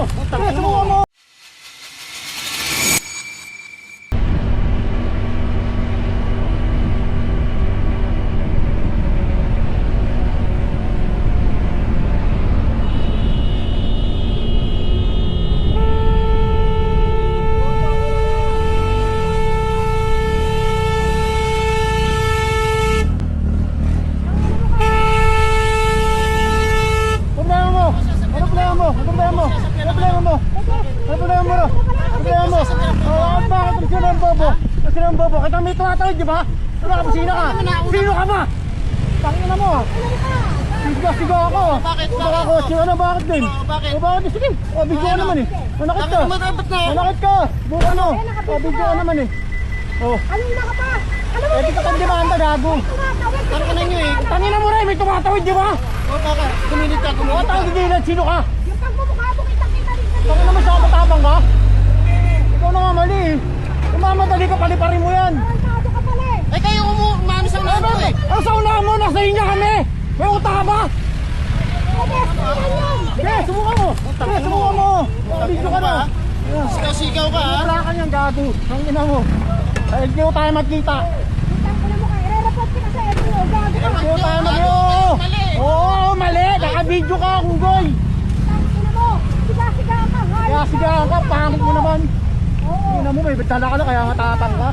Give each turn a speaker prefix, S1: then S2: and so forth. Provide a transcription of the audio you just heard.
S1: Sige, subukan mo. Kita may tumatawid, di ba? Ano ka, sino ka? Sino ka ba? Tangina mo. Siga ako.
S2: Bakit?
S1: Baka ako, ano, bakit din?
S2: Bakit?
S1: Bakit? Sige, video ka naman eh. Manakit ka. Manakit ka. Buka ano. Video ka naman eh. Oh.
S3: Anong nakapas? Alam mo,
S1: Eh, di ka pang demanda, gago.
S2: Tangina nyo eh.
S1: Tangina mo rin, may tumatawid, di ba?
S2: O bakit? Kumilit ka, kumilit ka.
S1: Tumatawid din, sino ka?
S3: yung pagmumukha mo, kita-kita rin sa
S1: Tangina mo, siya matapang ka? Ikaw na nga mali eh. Mamadali ka, paliparin mo yan.
S3: Tarantado ka pala eh.
S2: Eh kayo umano sa unahan ko eh.
S1: Ano sa unahan mo? Nasa inyo kami. May uta ka ba?
S3: Pwede, yan yun.
S1: Sige, subukan mo. Sige, subukan mo. Video ka na.
S2: Sigaw-sigaw ka ha.
S1: Wala ka niyang gago. Ang ina mo. Ay, hindi ko tayo magkita.
S3: Kitang ko na mo kayo. Re-report kita sa FBO. Gago ka.
S1: Hindi ko tayo magkita. Oo, mali. Naka-video ka, Unggoy.
S3: Kitang ko na mo. Siga-siga ka.
S1: Kaya sigahan ka, pangit mo naman.
S3: Oo.
S1: Ina mo, may bitala ka na, kaya matapang ka.